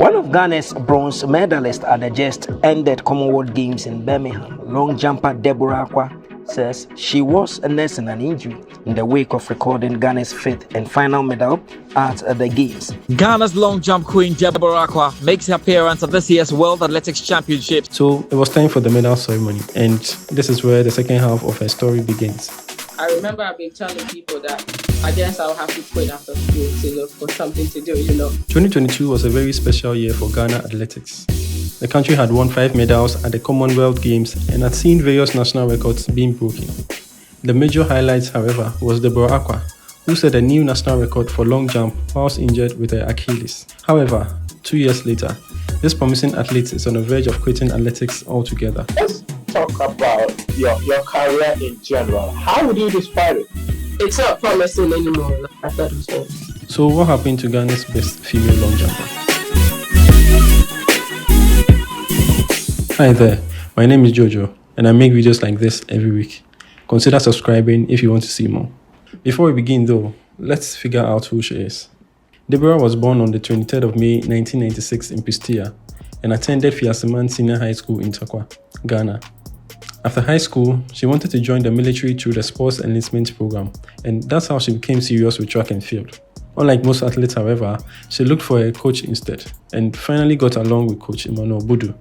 One of Ghana's bronze medalists at the just ended Commonwealth Games in Birmingham, long jumper Deborah Acquah, says she was nursing an injury in the wake of recording Ghana's fifth and final medal at the Games. Ghana's long jump queen Deborah Acquah makes her appearance at this year's World Athletics Championships. So it was time for the medal ceremony, and this is where the second half of her story begins. I remember I've been telling people that I guess I'll have to quit after school to look for something to do, 2022 was a very special year for Ghana athletics. The country had won 5 medals at the Commonwealth Games and had seen various national records being broken. The major highlight, however, was Deborah Acquah, who set a new national record for long jump whilst injured with her Achilles. However, 2 years later, this promising athlete is on the verge of quitting athletics altogether. Let's talk about your career in general. How would you describe it? It's not promising anymore, like I thought it was. So what happened to Ghana's best female long jumper? Hi there, my name is Jojo, and I make videos like this every week. Consider subscribing if you want to see more. Before we begin though, let's figure out who she is. Deborah was born on the 23rd of May 1996 in Pistia and attended Fiaseman Senior High School in Takwa, Ghana. After high school, she wanted to join the military through the sports enlistment program, and that's how she became serious with track and field. Unlike most athletes, however, she looked for a coach instead and finally got along with Coach Emmanuel Budu.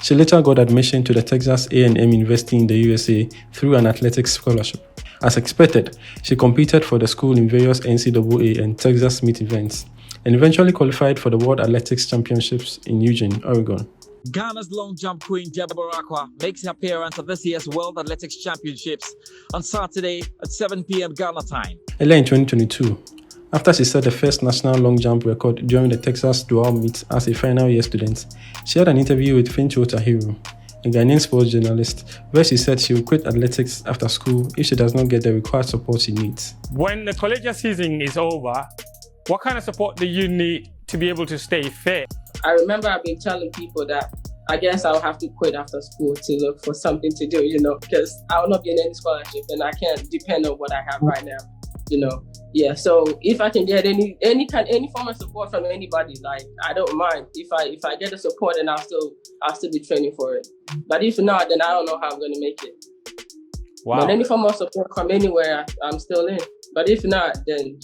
She later got admission to the Texas A&M University in the USA through an athletics scholarship. As expected, she competed for the school in various NCAA and Texas meet events, and eventually qualified for the World Athletics Championships in Eugene, Oregon. Ghana's long jump queen Deborah Acquah makes her appearance at this year's World Athletics Championships on Saturday at 7 p.m. Ghana time. Earlier in 2022, after she set the first national long jump record during the Texas Dual Meet as a final year student, she had an interview with Fincho Tahiru, a Ghanaian sports journalist, where she said she will quit athletics after school if she does not get the required support she needs. When the collegiate season is over, what kind of support do you need to be able to stay fit? I remember I've been telling people that I guess I'll have to quit after school to look for something to do, because I will not be in any scholarship and I can't depend on what I have right now, Yeah, so if I can get any form of support from anybody, like I don't mind. If I get the support, then I'll still be training for it. But if not, then I don't know how I'm gonna make it. Wow. But any form of support from anywhere, I'm still in. But if not, then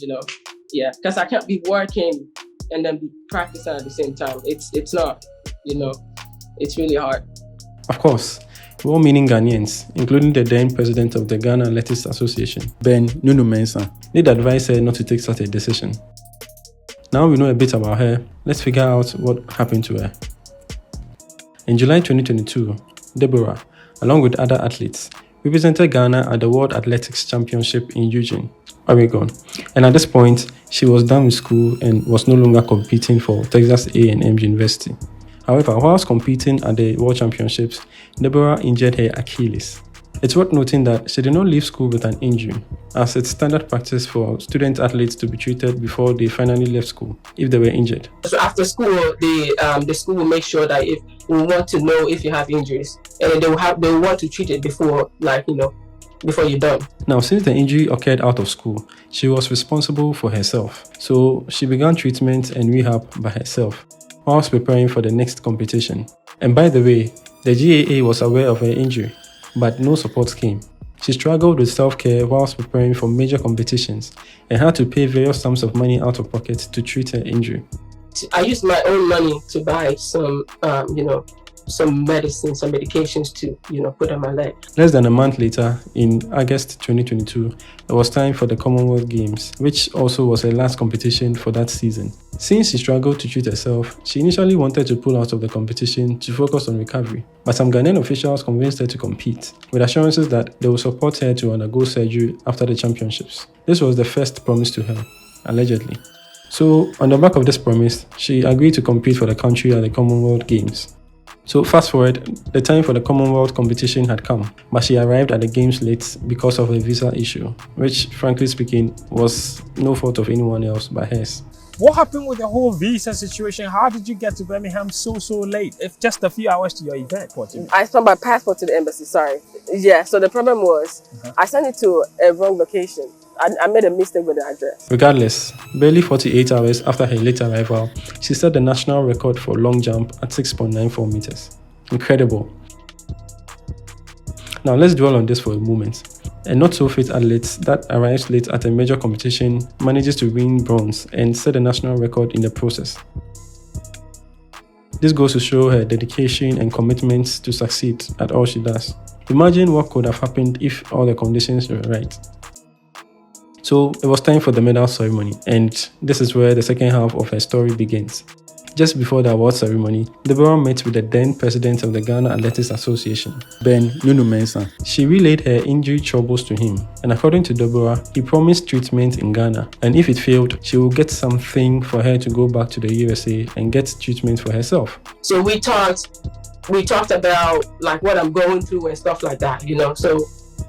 yeah, because I can't be working and then be practicing at the same time. It's not, it's really hard. Of course, well-meaning Ghanaians, including the then president of the Ghana Athletics Association, Ben Nunu Mensah, did advise her not to take such a decision. Now we know a bit about her, let's figure out what happened to her. In July 2022, Deborah, along with other athletes, represented Ghana at the World Athletics Championship in Eugene, Oregon, and at this point, she was done with school and was no longer competing for Texas A&M University. However, whilst competing at the World Championships, Deborah injured her Achilles. It's worth noting that she did not leave school with an injury, as it's standard practice for student athletes to be treated before they finally left school if they were injured. So after school, the school will make sure that if we want to know if you have injuries, and they will want to treat it before, before you're done. Now, since the injury occurred out of school, she was responsible for herself, so she began treatment and rehab by herself, whilst preparing for the next competition. And by the way, the GAA was aware of her injury, but no support came. She struggled with self-care whilst preparing for major competitions and had to pay various sums of money out of pocket to treat her injury. I used my own money to buy some medicine, some medications to, put on my leg. Less than a month later, in August 2022, it was time for the Commonwealth Games, which also was her last competition for that season. Since she struggled to treat herself, she initially wanted to pull out of the competition to focus on recovery, but some Ghanaian officials convinced her to compete, with assurances that they would support her to undergo surgery after the championships. This was the first promise to her, allegedly. So, on the back of this promise, she agreed to compete for the country at the Commonwealth Games. So fast forward, the time for the Commonwealth competition had come, but she arrived at the games late because of a visa issue, which, frankly speaking, was no fault of anyone else but hers. What happened with the whole visa situation? How did you get to Birmingham so late? If just a few hours to your event? I sent my passport to the embassy, sorry. Yeah, so the problem was, I sent it to a wrong location. I made a mistake with the address. Regardless, barely 48 hours after her late arrival, she set the national record for long jump at 6.94 meters. Incredible. Now let's dwell on this for a moment. A not-so-fit athlete that arrives late at a major competition manages to win bronze and set a national record in the process. This goes to show her dedication and commitment to succeed at all she does. Imagine what could have happened if all the conditions were right. So it was time for the medal ceremony, and this is where the second half of her story begins. Just before the award ceremony, Deborah met with the then president of the Ghana Athletics Association, Ben Mensah. She relayed her injury troubles to him, and according to Deborah, he promised treatment in Ghana, and if it failed, she will get something for her to go back to the USA and get treatment for herself. So we talked about like what I'm going through and stuff like that, you know. So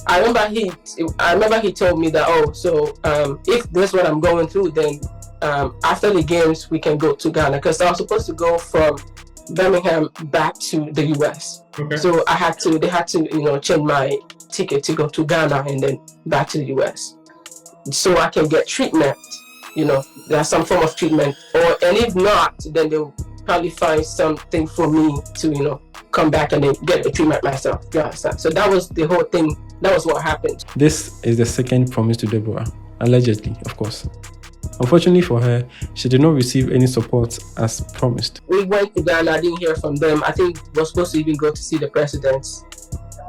I remember he told me that, if this is what I'm going through, then after the games we can go to Ghana, because I was supposed to go from Birmingham back to the US. Okay. So they had to change my ticket to go to Ghana and then back to the US, so I can get treatment. There's some form of treatment, and if not, then they'll probably find something for me to come back and then get the treatment myself. You understand? So that was the whole thing. That was what happened. This is the second promise to Deborah, allegedly, of course. Unfortunately for her, she did not receive any support as promised. We went to Ghana, I didn't hear from them. I think we were supposed to even go to see the president.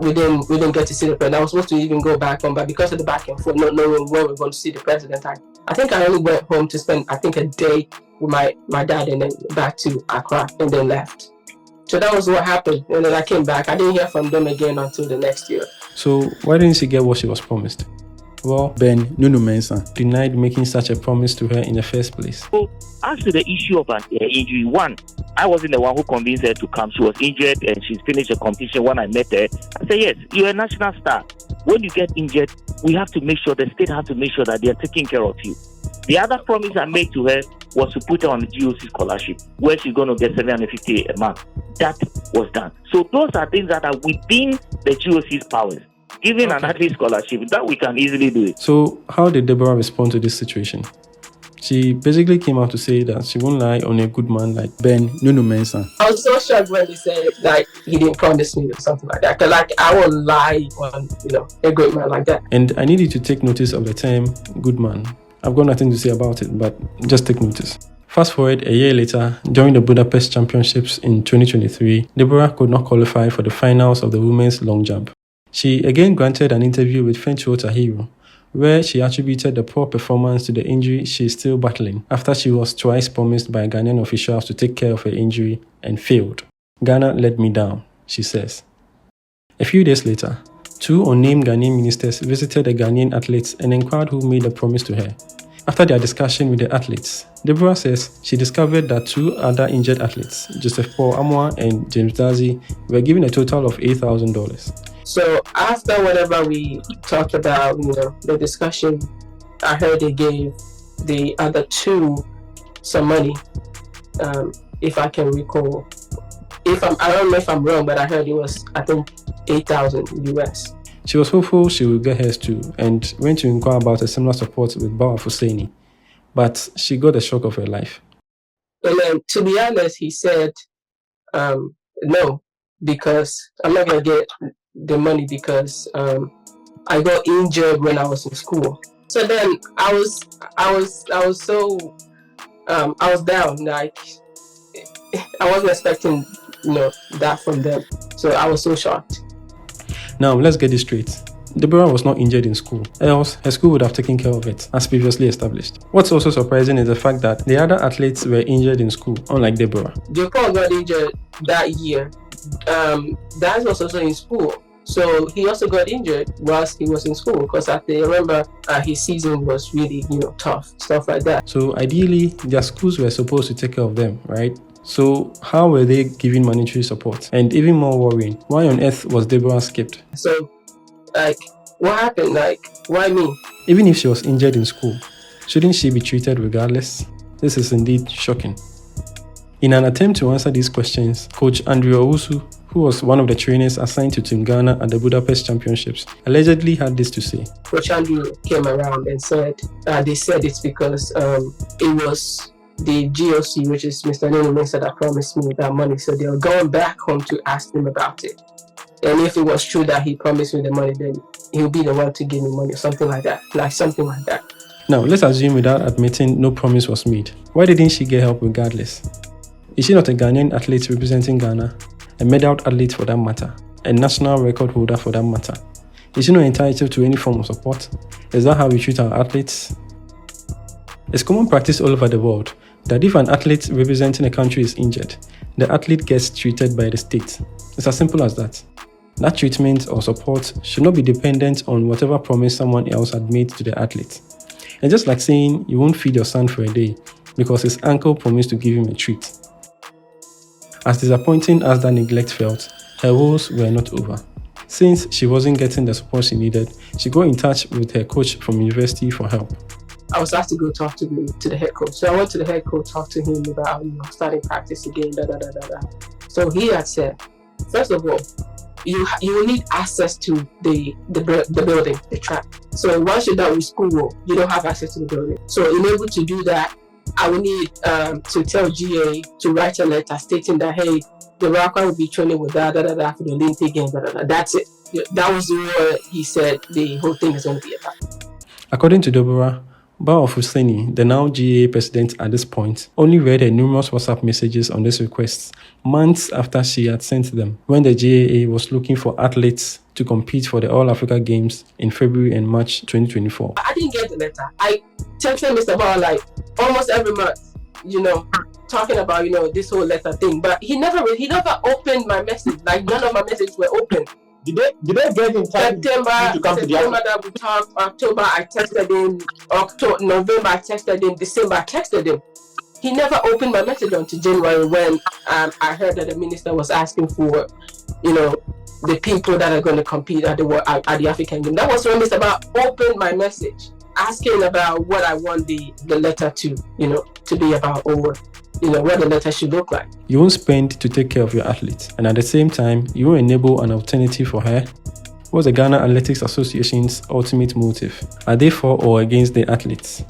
We didn't get to see the president. I was supposed to even go back home, but because of the back and forth, not knowing where we're going to see the president, I think I only went home to spend, a day with my dad and then back to Accra and then left. So that was what happened. And then I came back. I didn't hear from them again until the next year. So why didn't she get what she was promised? Well, Ben Mensah denied making such a promise to her in the first place. So, as to the issue of an injury, one, I wasn't the one who convinced her to come. She was injured and she's finished a competition. When I met her, I said, yes, you're a national star. When you get injured, we have to make sure, the state has to make sure that they're taking care of you. The other promise I made to her was to put her on the GOC scholarship, where she's going to get $750 a month. That was done. So those are things that are within the GOC's powers. Given an athlete scholarship, that we can easily do it. So how did Deborah respond to this situation? She basically came out to say that she won't lie on a good man like Ben Mensah. I was so shocked when they said he didn't promise me or something like that. Because I won't lie on a good man like that. And I need you to take notice of the term good man. I've got nothing to say about it, but just take notice. Fast forward a year later, during the Budapest Championships in 2023, Deborah could not qualify for the finals of the women's long jump. She again granted an interview with Fencho Tahiro, where she attributed the poor performance to the injury she is still battling after she was twice promised by Ghanaian officials to take care of her injury and failed. Ghana let me down, she says. A few days later, two unnamed Ghanaian ministers visited the Ghanaian athletes and inquired who made a promise to her. After their discussion with the athletes, Deborah says she discovered that two other injured athletes, Joseph Paul Amwa and James Dazi, were given a total of $8,000. So after whatever we talked about, the discussion, I heard they gave the other two some money, if I can recall. I don't know if I'm wrong, but I heard it was, I think, 8,000 US. She was hopeful she would get hers too and went to inquire about a similar support with Bawa Husseini, but she got the shock of her life. And then, to be honest, he said, no, because I'm not going to get the money because I got injured when I was in school. So then I was so I was down. Like I wasn't expecting that from them. So I was so shocked. Now let's get this straight. Deborah was not injured in school, else her school would have taken care of it, as previously established. What's also surprising is the fact that the other athletes were injured in school, unlike Deborah. Jacob got injured that year. Dad was also in school, so he also got injured whilst he was in school, because I remember his season was really tough, stuff like that. So ideally their schools were supposed to take care of them, right? So how were they giving monetary support? And even more worrying, why on earth was Deborah skipped? So what happened? Why me? Even if she was injured in school, shouldn't she be treated regardless? This is indeed shocking. In an attempt to answer these questions, Coach Andrew Owusu, who was one of the trainers assigned to Team Ghana at the Budapest Championships, allegedly had this to say. Coach Andrew came around and said, they said it's because it was the GOC, which is Mr. Nene Mensah, that promised me that money. So they were going back home to ask him about it. And if it was true that he promised me the money, then he'll be the one to give me money or something like that. Now, let's assume without admitting no promise was made. Why didn't she get help regardless? Is she not a Ghanaian athlete representing Ghana? A medaled athlete for that matter? A national record holder for that matter? Is she not entitled to any form of support? Is that how we treat our athletes? It's common practice all over the world that if an athlete representing a country is injured, the athlete gets treated by the state. It's as simple as that. That treatment or support should not be dependent on whatever promise someone else had made to the athlete. And just like saying you won't feed your son for a day because his uncle promised to give him a treat. As disappointing as that neglect felt, her woes were not over. Since she wasn't getting the support she needed, she got in touch with her coach from university for help. I was asked to go talk to the head coach. So I went to the head coach, talked to him about starting practice again, So he had said, first of all, you will need access to the building, the track. So once you're done with school, you don't have access to the building. So in order to do that, I will need to tell GA to write a letter stating that, hey, Deborah Acquah will be training with for the Olympic Games, That's it. That was what he said the whole thing is going to be about. According to Deborah, Bawa Fuseni, the now GAA president at this point, only read her numerous WhatsApp messages on this request months after she had sent them, when the GAA was looking for athletes to compete for the All-Africa Games in February and March 2024. I didn't get the letter. I texted Mr. Bawa like almost every month, talking about, this whole letter thing, but he never opened my message. Like none of my messages were open. Did they get in touch September that we talked, October I texted him, November I texted him, December I texted him. He never opened my message until January when I heard that the minister was asking for, the people that are going to compete at the African Games. That was when Mr. Ba opened my message, asking about what I want the letter to be about, or what the letter should look like. You won't spend to take care of your athlete, and at the same time, you won't enable an alternative for her. What's the Ghana Athletics Association's ultimate motive? Are they for or against the athletes?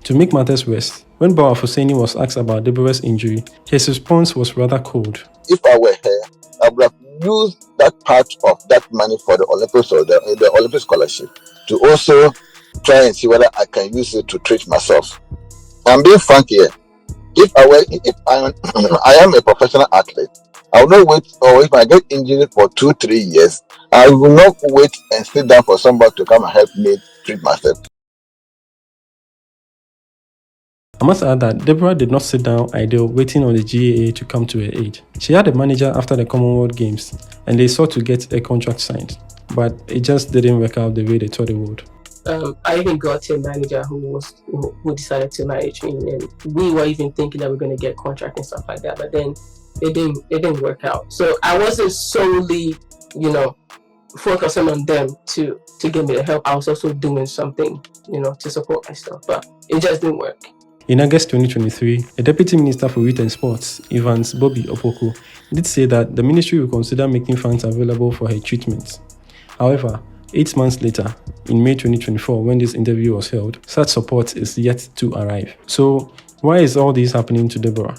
To make matters worse, when Bawa Fuseni was asked about Deborah's injury, his response was rather cold. If I were her, I would have used that part of that money for the Olympics or the Olympic scholarship to also try and see whether I can use it to treat myself. I'm being frank here. If I am a professional athlete, I will not wait, or if I get injured for 2-3 years, I will not wait and sit down for somebody to come and help me treat myself. I must add that Deborah did not sit down idle waiting on the GAA to come to her aid. She had a manager after the Commonwealth Games and they sought to get a contract signed, but it just didn't work out the way they thought it would. I even got a manager who decided to manage me, and we were even thinking that we're going to get contract and stuff like that, but then it didn't work out. So I wasn't solely, focusing on them to give me the help. I was also doing something, to support myself, but it just didn't work. In August 2023, a Deputy Minister for Youth and Sports, Evans Bobby Opoku, did say that the ministry will consider making funds available for her treatment. However, 8 months later, in May 2024, when this interview was held, such support is yet to arrive. So, why is all this happening to Deborah?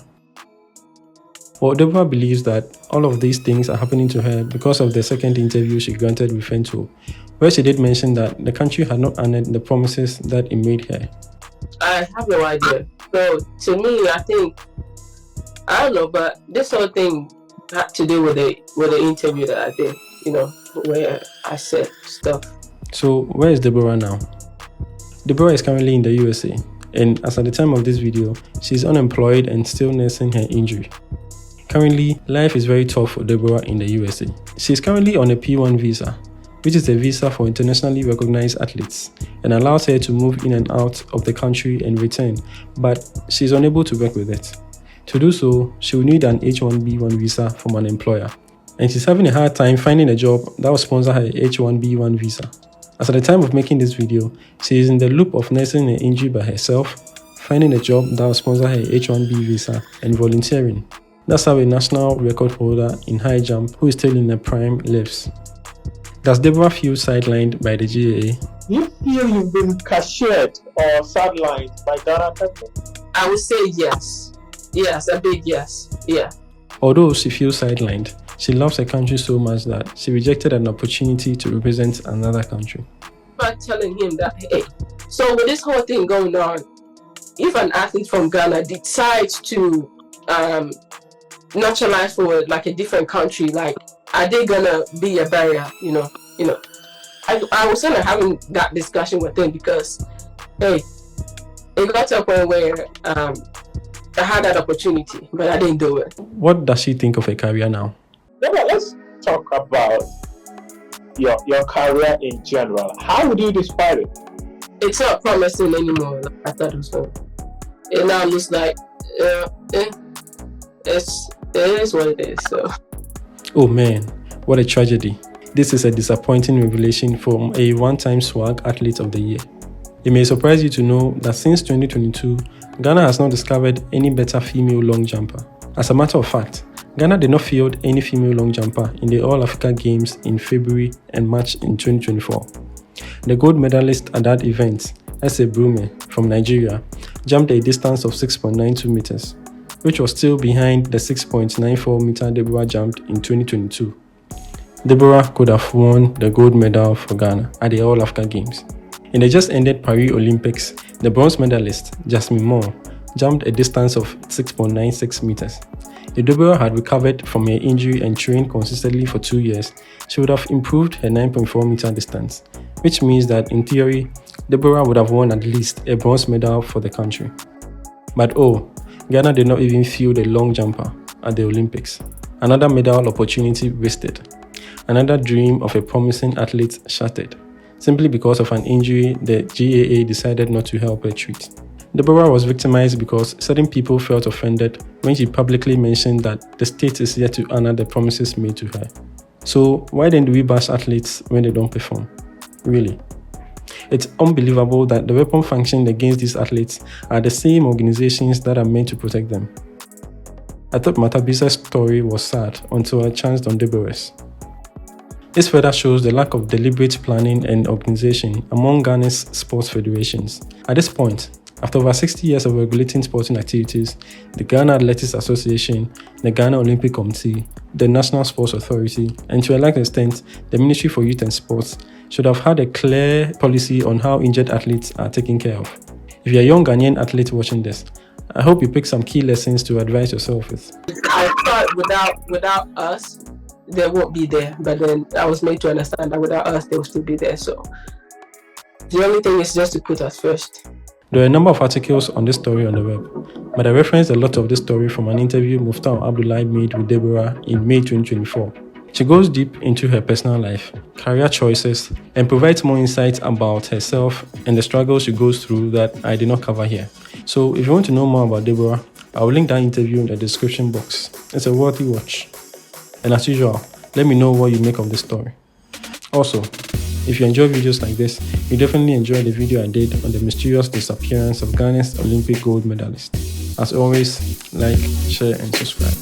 Well, Deborah believes that all of these things are happening to her because of the second interview she granted with Fento, where she did mention that the country had not honored the promises that it made her. I have no idea. So, to me, I don't know, but this whole thing had to do with the interview that I did, where I said stuff. So, where is Deborah now? Deborah is currently in the USA, and as at the time of this video, she is unemployed and still nursing her injury. Currently, life is very tough for Deborah in the USA. She is currently on a P1 visa, which is a visa for internationally recognized athletes, and allows her to move in and out of the country and return, but she is unable to work with it. To do so, she will need an H1B1 visa from an employer, and she's having a hard time finding a job that will sponsor her H1B1 visa. As at the time of making this video, she is in the loop of nursing her injury by herself, finding a job that will sponsor her H1B visa, and volunteering. That's how a national record holder in high jump who is still in her prime lives. Does Deborah feel sidelined by the GAA? Do you feel you've been cashiered or sidelined by Ghana Captain? I would say yes. Yes, a big yes. Yeah. Although she feels sidelined, she loves her country so much that she rejected an opportunity to represent another country. But telling him that, hey, so with this whole thing going on, if an athlete from Ghana decides to naturalize for like a different country, like, are they gonna be a barrier? I was kind of having that discussion with him because, hey, it got to a point where I had that opportunity, but I didn't do it. What does she think of her career now? Let's talk about your career in general. How would you describe it? It's not promising anymore. Like I thought it was going. It now looks like it is what it is. So. Oh man, what a tragedy. This is a disappointing revelation from a one-time SWAG Athlete of the Year. It may surprise you to know that since 2022, Ghana has not discovered any better female long jumper. As a matter of fact, Ghana did not field any female long jumper in the All-Africa Games in February and March in 2024. The gold medalist at that event, Ese Brume from Nigeria, jumped a distance of 6.92 meters, which was still behind the 6.94 meter Deborah jumped in 2022. Deborah could have won the gold medal for Ghana at the All-Africa Games. In the just ended Paris Olympics, the bronze medalist, Jasmine Moore, jumped a distance of 6.96 meters. If Deborah had recovered from her injury and trained consistently for 2 years, she would have improved her 9.4 meter distance, which means that in theory, Deborah would have won at least a bronze medal for the country. But oh, Ghana did not even field a long jumper at the Olympics. Another medal opportunity wasted. Another dream of a promising athlete shattered, simply because of an injury the GAA decided not to help her treat. Deborah was victimized because certain people felt offended when she publicly mentioned that the state is yet to honor the promises made to her. So why then do we bash athletes when they don't perform? Really? It's unbelievable that the weapon functioned against these athletes are the same organizations that are meant to protect them. I thought Matabisa's story was sad until I chanced on Deborah's. This further shows the lack of deliberate planning and organization among Ghana's sports federations. At this point, after over 60 years of regulating sporting activities, the Ghana Athletics Association, the Ghana Olympic Committee, the National Sports Authority, and to a large extent, the Ministry for Youth and Sports should have had a clear policy on how injured athletes are taken care of. If you're a young Ghanaian athlete watching this, I hope you pick some key lessons to advise yourself with. I thought without us, they won't be there. But then I was made to understand that without us, they will still be there. So the only thing is just to put us first. There are a number of articles on this story on the web, but I referenced a lot of this story from an interview Muftawu Abdulai made with Deborah in May 2024. She goes deep into her personal life, career choices, and provides more insights about herself and the struggles she goes through that I did not cover here. So if you want to know more about Deborah, I will link that interview in the description box. It's a worthy watch. And as usual, let me know what you make of this story. Also, if you enjoy videos like this, you definitely enjoy the video I did on the mysterious disappearance of Ghana's Olympic gold medalist. As always, like, share and subscribe.